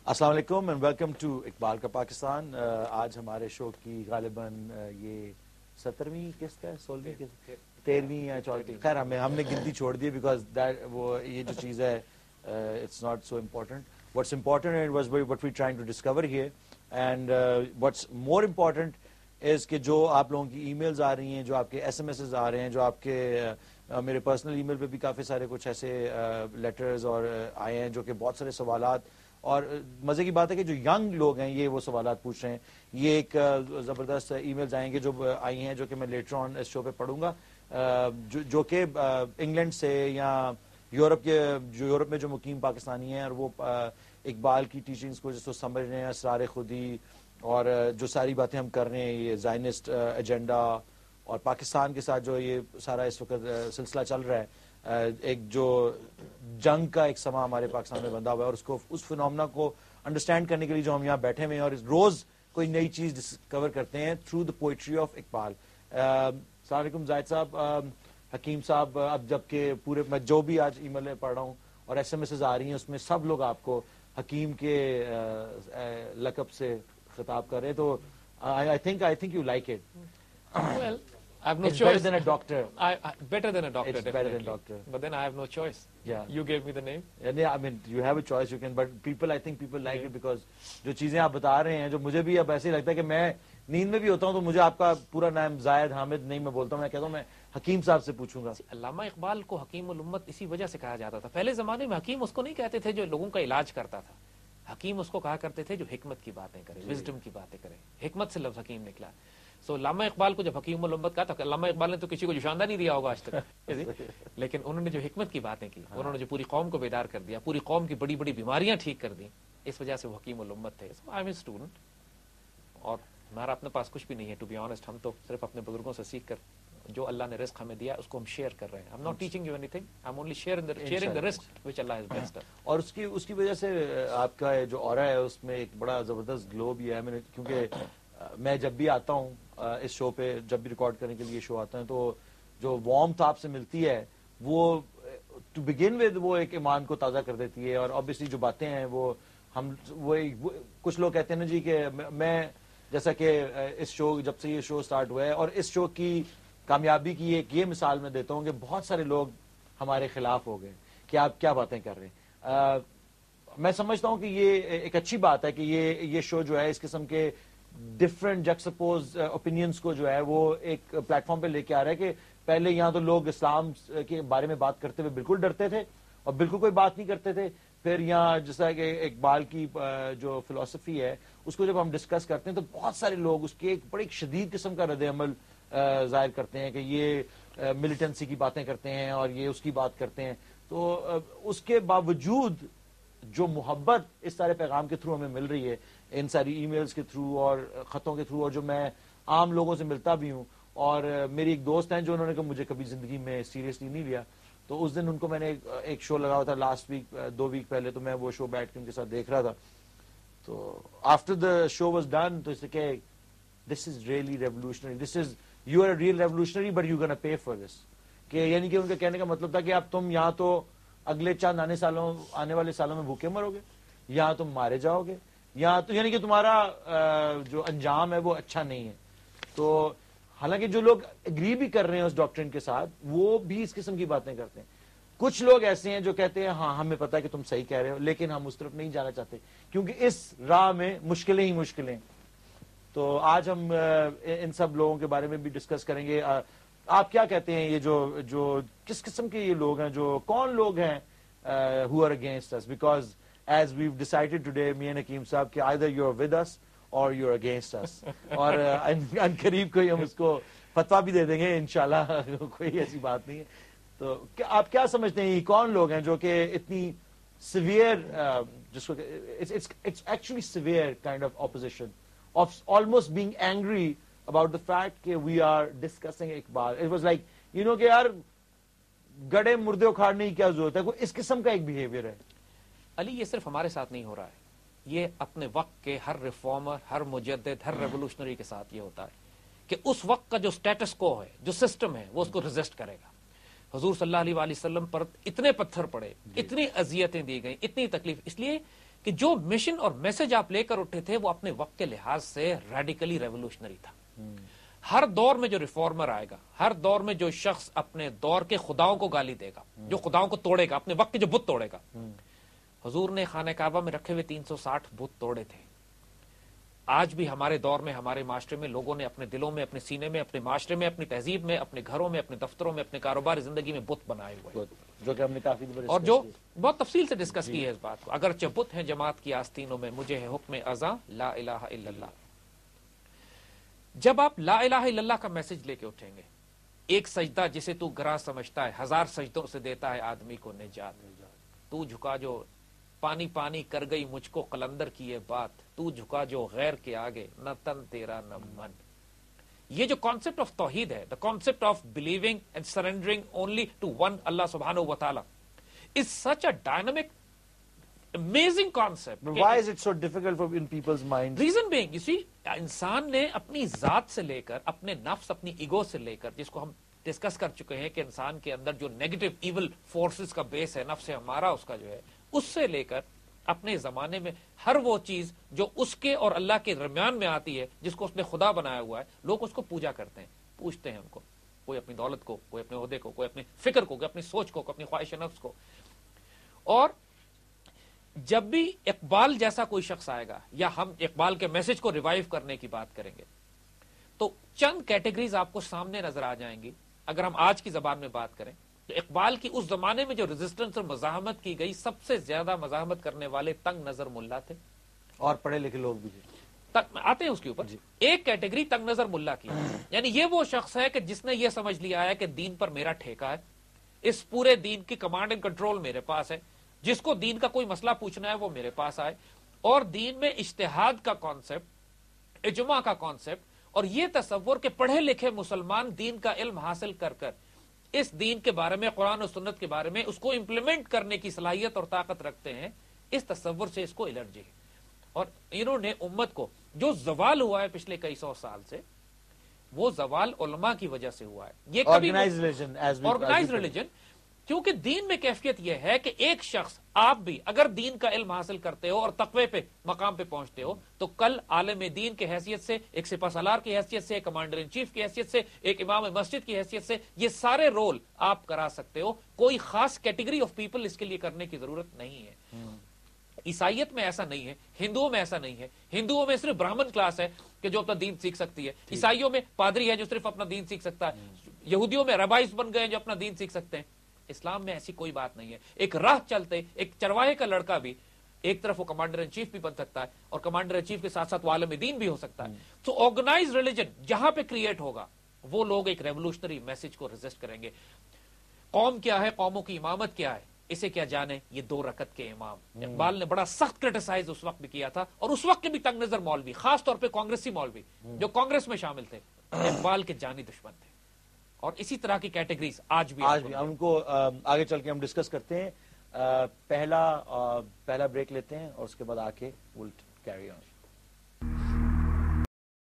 السلام علیکم and welcome to Iqbal کا پاکستان. آج ہمارے شو کی غالباً یہ 17ویں قسط ہے, 16ویں قسط, 13ویں یا 14ویں, خیر ہم نے گنتی چھوڑ دی بیکاز وہ یہ جو چیز ہے it's not so important. What's important was what we trying to discover here and what's more important is کہ جو آپ لوگوں کی ای میلز آ رہی ہیں, جو آپ کے ایس ایم ایسز آ رہے ہیں, جو آپ کے میرے پرسنل ای میل پہ بھی کافی سارے کچھ ایسے لیٹرز اور آئے ہیں جو کہ بہت سارے سوالات, اور مزے کی بات ہے کہ جو ینگ لوگ ہیں یہ وہ سوالات پوچھ رہے ہیں. یہ ایک زبردست ای میلز آئیں گے جو آئی ہیں جو کہ میں لیٹر آن اس شو پہ پڑھوں گا, جو کہ انگلینڈ سے یا یورپ میں جو مقیم پاکستانی ہیں اور وہ اقبال کی ٹیچنگز کو جس کو سمجھ رہے ہیں, اسرار خودی اور جو ساری باتیں ہم کر رہے ہیں, یہ زائنسٹ ایجنڈا اور پاکستان کے ساتھ جو یہ سارا اس وقت سلسلہ چل رہا ہے, ایک جو جنگ کا ایک سما ہمارے پاکستان میں بندھا ہوا ہے, اور اس کو اس فنومنا کو انڈرسٹینڈ کرنے کے لیے جو ہم یہاں بیٹھے ہوئے ہیں اور روز کوئی نئی چیز ڈسکور کرتے ہیں through the poetry of Iqbal. السلام علیکم زاہد صاحب, حکیم صاحب. اب جب کہ پورے میں جو بھی آج ای میل پڑھ رہا ہوں اور ایس ایم ایسز آ رہی ہیں اس میں سب لوگ آپ کو حکیم کے لقب سے خطاب کر رہے ہیں, تو I think you like it. Well, I have no It's choice. better than a doctor. Better than a doctor, It's definitely. better than doctor. But then I have no choice. Yeah. You gave me the name. Yeah, I mean, you have a choice, you can, but I think people like it because جو چیزیں آپ بتا رہے ہیں, جو مجھے بھی اب ایسے ہی لگتا ہے کہ میں نیند میں بھی ہوتا ہوں تو مجھے آپ کا پورا نام زاہد حامد نہیں میں بولتا ہوں, میں کہتا ہوں میں حکیم صاحب سے پوچھوں گا. علامہ اقبال کو حکیم الامت اسی وجہ سے کہا جاتا تھا. پہلے زمانے میں حکیم اس کو نہیں کہتے تھے جو لوگوں کا علاج کرتا تھا, حکیم اس کو کہا کرتے تھے جو حکمت کی باتیں کرے, وزڈم کی باتیں کرے. حکمت سے لفظ حکیم نکلا. سو علامہ اقبال کو جب حکیم الامت کہا تھا, علامہ اقبال نے تو کسی کو جوشاندہ نہیں دیا ہوگا آج تک, لیکن انہوں نے جو حکمت کی باتیں کی, انہوں نے جو پوری قوم کو بیدار کر دیا, پوری قوم کی بڑی بڑی بیماریاں ٹھیک کر دی, اس وجہ سے وہ حکیم الامت تھے. سو آئی ایم اے اسٹوڈنٹ, اور ہمارا اپنے پاس کچھ بھی نہیں ہے ٹو بی آنیسٹ. ہم تو صرف اپنے بزرگوں سے سیکھ کر جو اللہ نے رزق ہمیں دیا اس کو ہم شیئر کر رہے ہیں. I'm not teaching you anything, I'm only sharing the risk which Allah has blessed us. اور اس کی وجہ سے آپ کا جو اورا ہے اس میں ایک بڑا زبردست گلو بھی ہے. میں نے کیونکہ میں جب بھی آتا ہوں اس شو پہ, جب بھی ریکارڈ کرنے کے لیے شو آتا ہے, تو جو وارمتھ آپ سے ملتی ہے وہ ٹو بگن ود وہ ایک ایمان کو تازہ کر دیتی ہے. اور obviously جو باتیں ہیں وہ ہم کچھ لوگ کہتے ہیں نا جی کہ میں جیسا کہ اس شو جب سے یہ شو سٹارٹ ہوا ہے, اور اس شو کی کامیابی کی ایک یہ مثال میں دیتا ہوں کہ بہت سارے لوگ ہمارے خلاف ہو گئے کہ آپ کیا باتیں کر رہے ہیں. میں سمجھتا ہوں کہ یہ ایک اچھی بات ہے کہ یہ شو جو ہے اس قسم کے ڈفرینٹ جکسپوز اوپینینز کو جو ہے وہ ایک پلیٹ فارم پہ لے کے آ رہا ہے. کہ پہلے یہاں تو لوگ اسلام کے بارے میں بات کرتے ہوئے بالکل ڈرتے تھے اور بالکل کوئی بات نہیں کرتے تھے. پھر یہاں جیسا کہ اقبال کی جو فلسفی ہے اس کو جب ہم ڈسکس کرتے ہیں تو بہت سارے لوگ اس کے ایک بڑی شدید قسم کا رد عمل ظاہر کرتے ہیں کہ یہ ملیٹنسی کی باتیں کرتے ہیں اور یہ اس کی بات کرتے ہیں. تو اس کے باوجود جو محبت اس سارے پیغام کے تھرو ہمیں مل رہی ہے, ان ساری ای میلز کے تھرو اور خطوں کے تھرو, اور جو میں عام لوگوں سے ملتا بھی ہوں, اور میری ایک دوست ہیں جو انہوں نے کہ مجھے کبھی زندگی میں سیریسلی نہیں لیا, تو اس دن ان کو میں نے ایک شو لگا ہوا تھا لاسٹ ویک 2 ویک پہلے, تو میں وہ شو بیٹھ کے ان کے ساتھ دیکھ رہا تھا. تو after the show was done تو اسے کہ this is really revolutionary, this is you are a real revolutionary but you gonna pay for this. کہ یعنی کہ ان کے کہنے کا مطلب تھا کہ اب تم یہاں تو اگلے چند آنے والے سالوں میں بھوکے مرو گے, یہاں تم مارے جاؤ گے, یہاں تو یعنی کہ تمہارا جو انجام ہے وہ اچھا نہیں ہے. تو حالانکہ جو لوگ اگری بھی کر رہے ہیں اس ڈاکٹرن کے ساتھ وہ بھی اس قسم کی باتیں کرتے ہیں. کچھ لوگ ایسے ہیں جو کہتے ہیں ہاں ہمیں پتا ہے کہ تم صحیح کہہ رہے ہو, لیکن ہم اس طرف نہیں جانا چاہتے کیونکہ اس راہ میں مشکلیں ہی مشکلیں. تو آج ہم ان سب لوگوں کے بارے میں بھی ڈسکس کریں گے. آپ کیا کہتے ہیں, یہ جو کس قسم کے یہ لوگ ہیں, جو کون لوگ ہیں who are against us, because as we've decided today, me and Hakeem صاحب, کہ either you're with us or you're against us. اور ان قریب کوئی ہم اس کو فتویٰ بھی دے دیں گے انشاءاللہ, کوئی ایسی بات نہیں ہے. تو آپ کیا سمجھتے ہیں یہ کون لوگ ہیں جو کہ اتنی سیویئر, جس کو it's actually severe kind of opposition of almost being angry about the fact کہ we are discussing Iqbal. It was like کہ یار گڑے مردے اکھاڑنے کی کیا ضرورت ہے, کوئی اس قسم کا ایک بیہیویئر ہے. علی یہ صرف ہمارے ساتھ نہیں ہو رہا ہے, یہ اپنے وقت کے ہر ریفارمر, ہر مجدد, ہر ریولوشنری کے ساتھ یہ ہوتا ہے کہ اس وقت کا جو سٹیٹس کو ہے, جو سسٹم ہے, وہ اس کو ریزسٹ کرے گا. حضور صلی اللہ علیہ وآلہ وسلم پر اتنے پتھر پڑے, اتنی اذیتیں دی گئیں, اتنی تکلیف, اس لیے کہ جو مشن اور میسج آپ لے کر اٹھے تھے وہ اپنے وقت کے لحاظ سے ریڈیکلی ریولوشنری تھا. ہر دور میں جو ریفارمر آئے گا, ہر دور میں جو شخص اپنے دور کے خداؤں کو گالی دے گا, جو خداؤں کو توڑے گا, اپنے وقت کے جو بت توڑے گا, حضور نے خانہ کعبہ میں رکھے ہوئے 360 بت توڑے تھے. آج بھی ہمارے دور میں, ہمارے معاشرے میں لوگوں نے اپنے دلوں میں, اپنے سینے میں, اپنے معاشرے میں, اپنی تہذیب میں, اپنے گھروں میں, اپنے دفتروں میں, اپنے کاروباری زندگی میں بت بنائے ہوئے ہیں, جو کہ ہم نے کافی اور جو بہت تفصیل سے ڈسکس کی ہے اس بات کو. اگرچہ بت ہیں جماعت کی آستینوں میں, مجھے ہے حکم ازاں لا الہ الا اللہ. جب آپ لا الہ الا اللہ کا میسج لے کے اٹھیں گے, ایک سجدہ جسے تو گراں سمجھتا ہے 1000 سجدوں سے دیتا ہے آدمی کو نجات. تو جھکا جو پانی پانی کر گئی مجھ کو قلندر کی یہ بات, تو جھکا جو غیر کے آگے نہ تن تیرا نہ من. یہ جو کانسیپٹ آف توحید ہے, the concept of believing and surrendering only to one Allah سبحانہ و تعالی, is such a dynamic amazing concept. Why is it so difficult for in people's minds? Reason being, you see, انسان نے اپنی ذات سے لے کر, اپنے نفس, اپنی ایگو سے لے کر, جس کو ہم ڈسکس کر چکے ہیں کہ انسان کے اندر جو نیگیٹو ایول فورسز کا بیس ہے, نفس ہمارا, اس کا جو ہے, اس سے لے کر اپنے زمانے میں ہر وہ چیز جو اس کے اور اللہ کے درمیان میں آتی ہے, جس کو اس نے خدا بنایا ہوا ہے, لوگ اس کو پوجا کرتے ہیں, پوچھتے ہیں ان کو, کوئی اپنی دولت کو, کوئی اپنے عہدے کو, کوئی اپنی فکر کو, کوئی اپنی سوچ کو, کوئی اپنی خواہش نفس کو. اور جب بھی اقبال جیسا کوئی شخص آئے گا, یا ہم اقبال کے میسج کو ریوائیو کرنے کی بات کریں گے, تو چند کیٹیگریز آپ کو سامنے نظر آ جائیں گی. اگر ہم آج کی زبان میں بات کریں تو اقبال کی اس زمانے میں جو ریزسٹنس اور مزاحمت کی گئی, سب سے زیادہ مزاحمت کرنے والے تنگ نظر ملا تھے, اور پڑھے لکھے لوگ بھی تھے. آتے ہیں اس کے اوپر. ایک کیٹیگری تنگ نظر ملا کی, یعنی یہ وہ شخص ہے کہ جس نے یہ سمجھ لیا ہے کہ دین پر میرا ٹھیکہ ہے, اس پورے دین کی کمانڈ اینڈ کنٹرول میرے پاس ہے, جس کو دین کا کوئی مسئلہ پوچھنا ہے وہ میرے پاس آئے. اور دین میں اجتہاد کا کانسیپٹ, اجماع کا کانسیپٹ, اور یہ تصور کہ پڑھے لکھے مسلمان دین کا علم حاصل کر کر اس دین کے بارے میں, قرآن و سنت کے بارے میں اس کو امپلیمنٹ کرنے کی صلاحیت اور طاقت رکھتے ہیں, اس تصور سے اس کو الرجی ہے. اور انہوں نے امت کو جو زوال ہوا ہے پچھلے کئی سو سال سے, وہ زوال علماء کی وجہ سے ہوا ہے. یہ آرگنائزڈ ریلیجن, کیونکہ دین میں کیفیت یہ ہے کہ ایک شخص, آپ بھی اگر دین کا علم حاصل کرتے ہو اور تقوی پہ مقام پہ پہنچتے ہو, تو کل عالم دین کی حیثیت سے, ایک سپہ سالار کی حیثیت سے, ایک کمانڈر ان چیف کی حیثیت سے, ایک امام مسجد کی حیثیت سے, یہ سارے رول آپ کرا سکتے ہو. کوئی خاص کیٹیگری آف پیپل اس کے لیے کرنے کی ضرورت نہیں ہے. عیسائیت میں ایسا نہیں ہے, ہندوؤں میں ایسا نہیں ہے. ہندوؤں میں صرف براہمن کلاس ہے کہ جو اپنا دین سیکھ سکتی ہے, عیسائیوں میں پادری ہے جو صرف اپنا دین سیکھ سکتا ہے, یہودیوں میں ربائز بن گئے جو اپنا دین سیکھ سکتے ہیں. اسلام میں ایسی کوئی بات نہیں ہے. ایک راہ چلتے, ایک چرواہے کا لڑکا بھی ایک طرف وہ کمانڈر ان چیف بھی بن سکتا ہے, اور کمانڈر ان چیف کے ساتھ ساتھ وہ عالم دین بھی ہو سکتا ہے. تو آرگنائز ریلیجن جہاں پہ کریٹ ہوگا, وہ لوگ ایک ریولوشنری میسج کو ریزسٹ کریں گے. قوم کیا ہے, قوموں کی امامت کیا ہے, اسے کیا جانے یہ 2 رکعت کے امام. اقبال نے بڑا سخت کرٹیسائز اس وقت بھی کیا تھا, اور اس وقت کے بھی تنگ نظر مولوی, خاص طور پہ کانگریسی مولوی جو کانگریس میں شامل تھے, اقبال کے جانی دشمن تھے. اور اسی طرح کی کیٹیگریز آج بھی ہم کو آگے چل کے ہم ڈسکس کرتے ہیں. پہلا بریک لیتے ہیں اور اس کے بعد آ کے ول کیری آن.